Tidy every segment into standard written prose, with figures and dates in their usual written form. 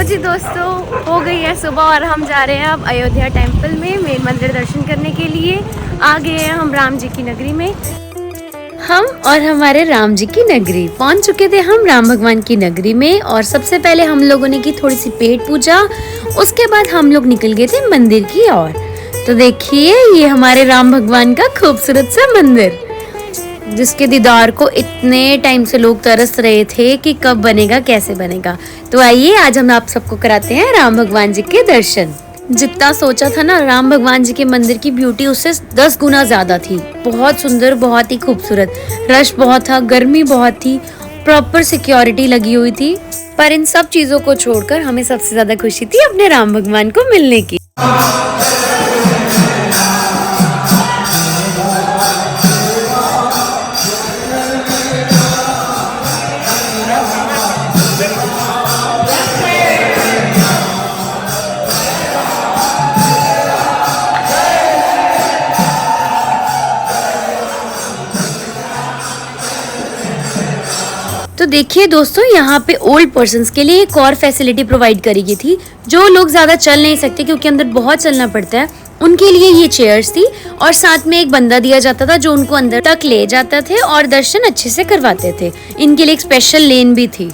जी दोस्तों, हो गई है सुबह और हम जा रहे हैं अब अयोध्या टेम्पल में मेन मंदिर दर्शन करने के लिए। आ गए हैं हम राम जी की नगरी में। हम और हमारे राम जी की नगरी पहुंच चुके थे हम राम भगवान की नगरी में। और सबसे पहले हम लोगों ने की थोड़ी सी पेट पूजा। उसके बाद हम लोग निकल गए थे मंदिर की ओर। तो देखिए ये हमारे राम भगवान का खूबसूरत सा मंदिर, जिसके दीदार को इतने टाइम से लोग तरस रहे थे कि कब बनेगा, कैसे बनेगा। तो आइए आज हम आप सबको कराते हैं राम भगवान जी के दर्शन। जितना सोचा था ना, राम भगवान जी के मंदिर की ब्यूटी उससे 10 गुना ज्यादा थी। बहुत सुंदर, बहुत ही खूबसूरत। रश बहुत था, गर्मी बहुत थी, प्रॉपर सिक्योरिटी लगी हुई थी। पर इन सब चीजों को छोड़कर हमें सबसे ज्यादा खुशी थी अपने राम भगवान को मिलने की। तो देखिए दोस्तों, यहाँ पे ओल्ड पर्सन्स के लिए एक और फैसिलिटी प्रोवाइड करी गई थी। जो लोग ज्यादा चल नहीं सकते क्योंकि अंदर बहुत चलना पड़ता है, उनके लिए ये चेयर्स थी। और साथ में एक बंदा दिया जाता था जो उनको अंदर तक ले जाता थे और दर्शन अच्छे से करवाते थे। इनके लिए एक स्पेशल लेन भी थी।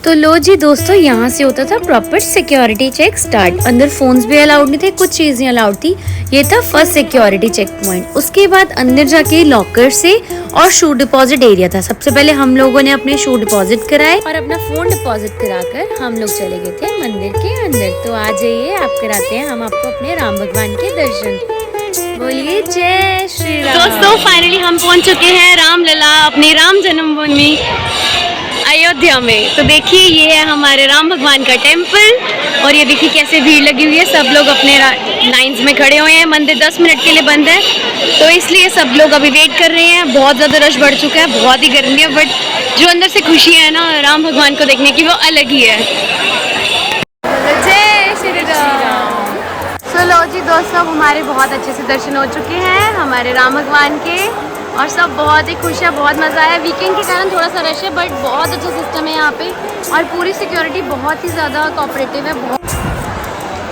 तो लो जी दोस्तों, यहाँ से होता था प्रॉपर सिक्योरिटी चेक स्टार्ट। अंदर फोन्स भी अलाउड नहीं थे, कुछ चीजें अलाउड थी। ये था फर्स्ट सिक्योरिटी चेक पॉइंट। उसके बाद अंदर जाके लॉकर से और शू डिपॉजिट एरिया था। सबसे पहले हम लोगों ने अपने शू डिपॉजिट कराए और अपना फोन डिपॉजिट कराकर हम लोग चले गए थे मंदिर के अंदर। तो आ जाइए, आप कराते हैं हम आपको अपने राम भगवान के दर्शन। बोलिए जय श्री राम। दोस्तों फाइनली हम पहुँच चुके हैं रामलला, अपनी राम जन्मभूमि अयोध्या में। तो देखिए ये है हमारे राम भगवान का टेम्पल। और ये देखिए कैसे भीड़ लगी हुई है, सब लोग अपने लाइंस में खड़े हुए हैं। मंदिर 10 मिनट के लिए बंद है, तो इसलिए सब लोग अभी वेट कर रहे हैं। बहुत ज़्यादा रश बढ़ चुका है, बहुत ही गर्मी है, बट जो अंदर से खुशी है ना राम भगवान को देखने की, वो अलग ही है। जय श्री राम। लो जी दोस्तों, हमारे बहुत अच्छे से दर्शन हो चुके हैं हमारे राम भगवान के। और सब बहुत ही खुश है, बहुत मज़ा आया। वीकेंड के कारण थोड़ा सा रश है, बट बहुत अच्छा सिस्टम है यहाँ पे। और पूरी सिक्योरिटी बहुत ही ज़्यादा कोऑपरेटिव है।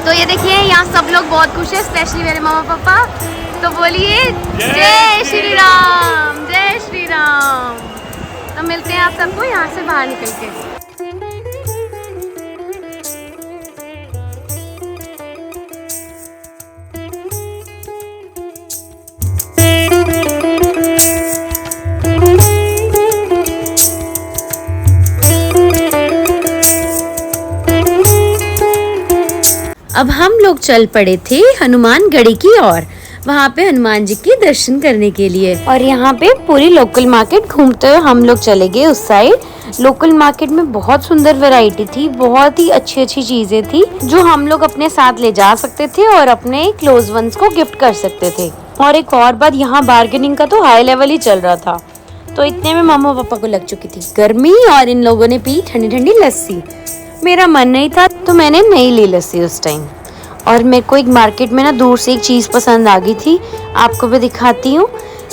तो ये देखिए यहाँ सब लोग बहुत खुश है, स्पेशली मेरे मामा पापा। तो बोलिए जय श्री राम, जय श्री राम। तो मिलते हैं आप सबको यहाँ से बाहर निकल के। अब हम लोग चल पड़े थे हनुमान गढ़ी की ओर। वहाँ पे हनुमान जी के दर्शन करने के लिए। और यहाँ पे पूरी लोकल मार्केट घूमते हुए हम लोग चले गए उस साइड। लोकल मार्केट में बहुत सुंदर वैरायटी थी, बहुत ही अच्छी अच्छी चीजें थी जो हम लोग अपने साथ ले जा सकते थे और अपने क्लोज वंस को गिफ्ट कर सकते थे। और एक और बात, यहाँ बार्गेनिंग का तो हाई लेवल ही चल रहा था। तो इतने में मम्मा पापा को लग चुकी थी गर्मी और इन लोगों ने पी ठंडी ठंडी लस्सी। मेरा मन नहीं था तो मैंने नहीं ली लस्सी उस टाइम। और मेरे को एक मार्केट में ना दूर से एक चीज़ पसंद आ गई थी, आपको भी दिखाती हूँ।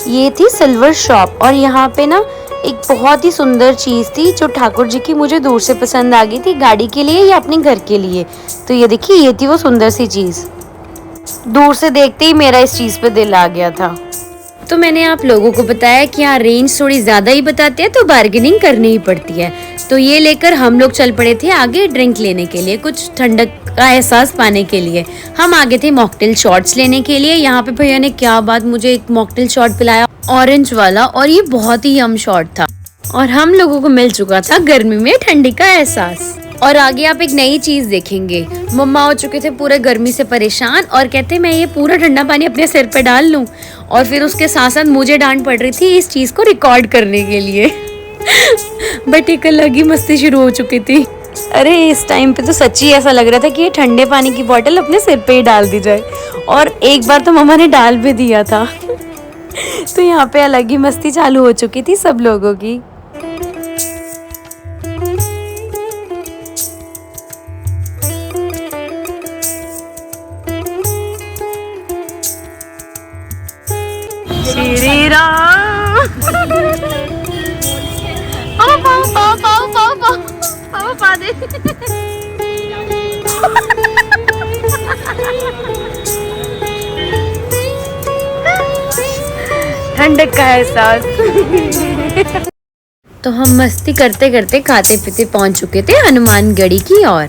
ये थी सिल्वर शॉप और यहाँ पे ना एक बहुत ही सुंदर चीज़ थी जो ठाकुर जी की मुझे दूर से पसंद आ गई थी, गाड़ी के लिए या अपने घर के लिए। तो ये देखिए, ये थी वो सुंदर सी चीज़। दूर से देखते ही मेरा इस चीज़ पे दिल आ गया था। तो मैंने आप लोगों को बताया कि यहाँ रेंज थोड़ी ज़्यादा ही बताते हैं तो बार्गेनिंग करनी ही पड़ती है। तो ये लेकर हम लोग चल पड़े थे आगे ड्रिंक लेने के लिए, कुछ ठंडक का एहसास पाने के लिए। हम आगे थे मॉकटेल शॉट्स लेने के लिए। यहाँ पे भैया ने क्या बात, मुझे एक मॉकटेल शॉट पिलाया ऑरेंज वाला, और ये बहुत ही यम शॉट था। और हम लोगों को मिल चुका था गर्मी में ठंडी का एहसास। और आगे आप एक नई चीज देखेंगे। मम्मा हो चुके थे पूरे गर्मी से परेशान और कहते मैं ये पूरा ठंडा पानी अपने सिर पे डाल लूं। और फिर उसके साथ साथ मुझे डांट पड़ रही थी इस चीज को रिकॉर्ड करने के लिए। बट एक अलग ही मस्ती शुरू हो चुकी थी। अरे इस टाइम पे तो सच्ची ऐसा लग रहा था कि ये ठंडे पानी की बोतल अपने सिर पे ही डाल दी जाए। और एक बार तो मम्मा ने डाल भी दिया था। तो यहाँ पे अलग ही मस्ती चालू हो चुकी थी सब लोगों की। श्री राम। पाओ पाओ पाओ पाओ पाओ पाओ पा दे। ठंडक का एहसास। तो हम मस्ती करते करते खाते पीते पहुंच चुके थे हनुमानगढ़ी की ओर।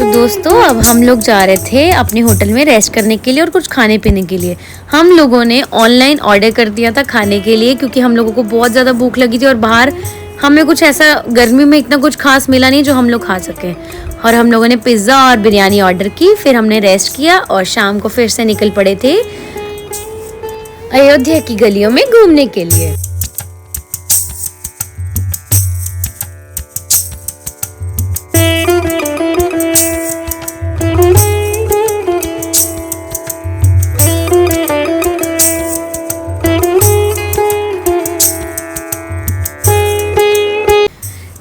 दोस्तों अब हम लोग जा रहे थे अपने होटल में रेस्ट करने के लिए और कुछ खाने पीने के लिए। हम लोगों ने ऑनलाइन ऑर्डर कर दिया था खाने के लिए क्योंकि हम लोगों को बहुत ज़्यादा भूख लगी थी और बाहर हमें कुछ ऐसा गर्मी में इतना कुछ खास मिला नहीं जो हम लोग खा सकें। और हम लोगों ने पिज़्ज़ा और बिरयानी ऑर्डर की, फिर हमने रेस्ट किया और शाम को फिर से निकल पड़े थे अयोध्या की गलियों में घूमने के लिए।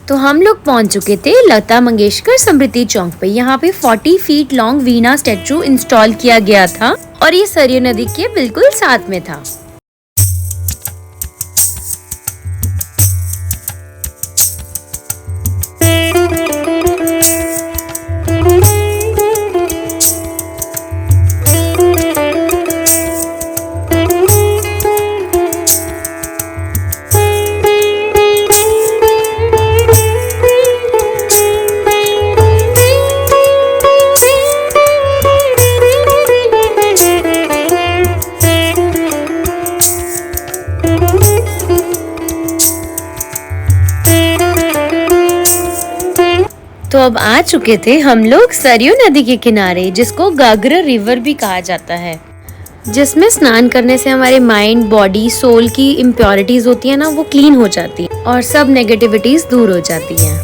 तो हम लोग पहुंच चुके थे लता मंगेशकर स्मृति चौक पे। यहाँ पे 40 फीट लॉन्ग वीणा स्टैचू इंस्टॉल किया गया था और ये सरयू नदी के बिल्कुल साथ में था। तो अब आ चुके थे हम लोग सरयू नदी के किनारे, जिसको गागरा रिवर भी कहा जाता है, जिसमें स्नान करने से हमारे माइंड, बॉडी, सोल की इम्प्योरिटीज होती है ना, वो क्लीन हो जाती है और सब नेगेटिविटीज दूर हो जाती हैं।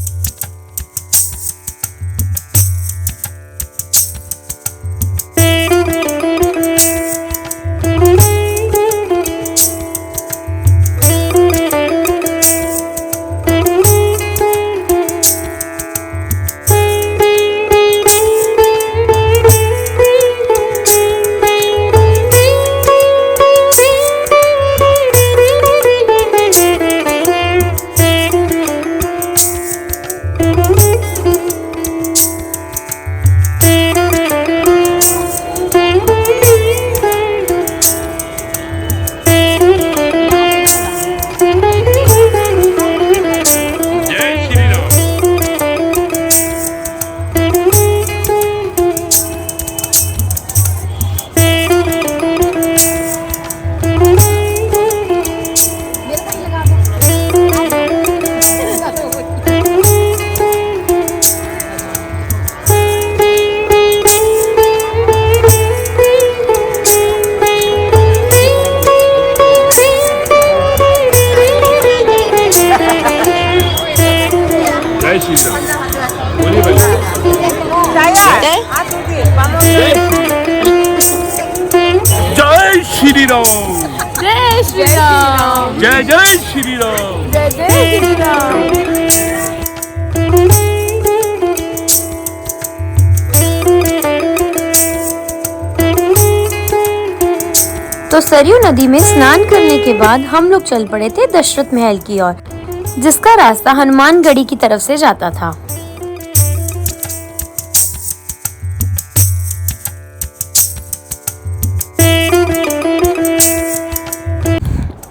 जय जय श्री राम। जय जय श्री राम। तो सरयू नदी में स्नान करने के बाद हम लोग चल पड़े थे दशरथ महल की ओर, जिसका रास्ता हनुमानगढ़ी की तरफ से जाता था।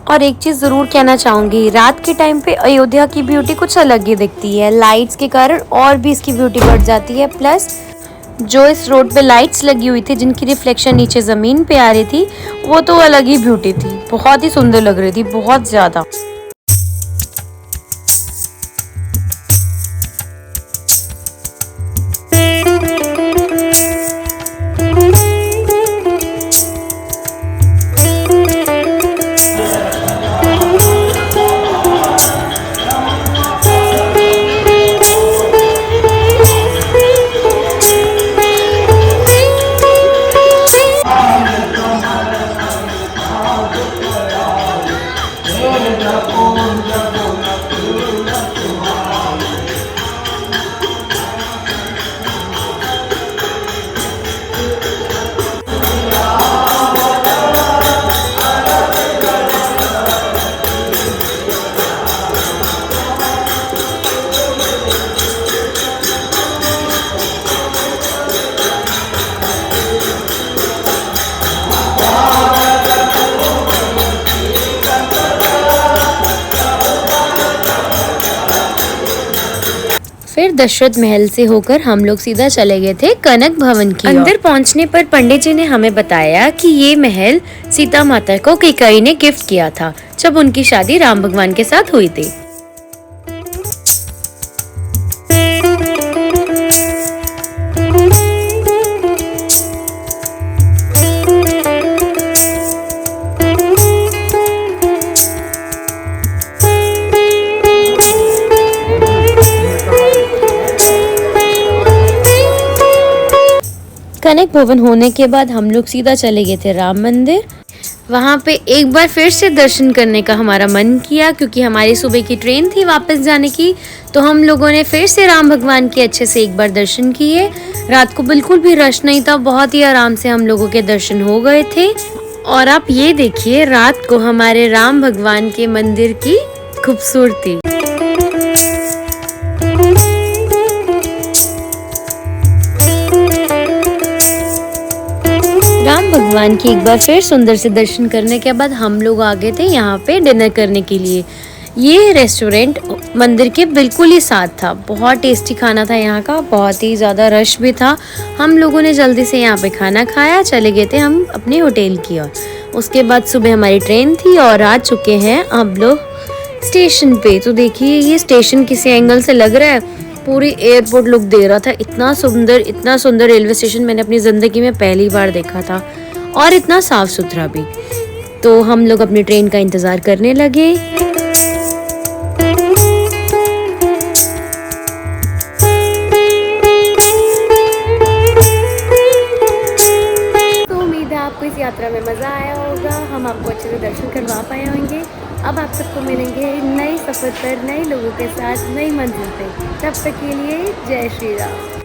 और एक चीज जरूर कहना चाहूंगी, रात के टाइम पे अयोध्या की ब्यूटी कुछ अलग ही दिखती है। लाइट्स के कारण और भी इसकी ब्यूटी बढ़ जाती है। प्लस जो इस रोड पे लाइट्स लगी हुई थी जिनकी रिफ्लेक्शन नीचे जमीन पे आ रही थी, वो तो अलग ही ब्यूटी थी। बहुत ही सुंदर लग रही थी, बहुत ज्यादा। फिर दशरथ महल से होकर हम लोग सीधा चले गए थे कनक भवन की ओर। अंदर पहुंचने पर पंडित जी ने हमें बताया कि ये महल सीता माता को कैकेयी ने गिफ्ट किया था जब उनकी शादी राम भगवान के साथ हुई थी। कनक भवन होने के बाद हम लोग सीधा चले गए थे राम मंदिर। वहाँ पे एक बार फिर से दर्शन करने का हमारा मन किया, क्योंकि हमारी सुबह की ट्रेन थी वापस जाने की। तो हम लोगों ने फिर से राम भगवान के अच्छे से एक बार दर्शन किए। रात को बिल्कुल भी रश नहीं था, बहुत ही आराम से हम लोगों के दर्शन हो गए थे। और आप ये देखिए रात को हमारे राम भगवान के मंदिर की खूबसूरती। राम भगवान की एक बार फिर सुंदर से दर्शन करने के बाद हम लोग आ गए थे यहाँ पे डिनर करने के लिए। ये रेस्टोरेंट मंदिर के बिल्कुल ही साथ था। बहुत टेस्टी खाना था यहाँ का, बहुत ही ज़्यादा रश भी था। हम लोगों ने जल्दी से यहाँ पे खाना खाया, चले गए थे हम अपने होटल की ओर। उसके बाद सुबह हमारी ट्रेन थी और आ चुके हैं हम लोग स्टेशन पे। तो देखिए ये स्टेशन किसी एंगल से लग रहा है पूरी एयरपोर्ट लुक दे रहा था। इतना सुंदर रेलवे स्टेशन मैंने अपनी ज़िंदगी में पहली बार देखा था, और इतना साफ सुथरा भी। तो हम लोग अपनी ट्रेन का इंतज़ार करने लगे। तो उम्मीद है आपको इस यात्रा में मज़ा आया होगा, हम आपको अच्छे से दर्शन करवा पाए होंगे। अब आप सबको मिलेंगे नए सफ़र पर, नए लोगों के साथ, नई मंजिल पे। तब तक के लिए जय श्री राम।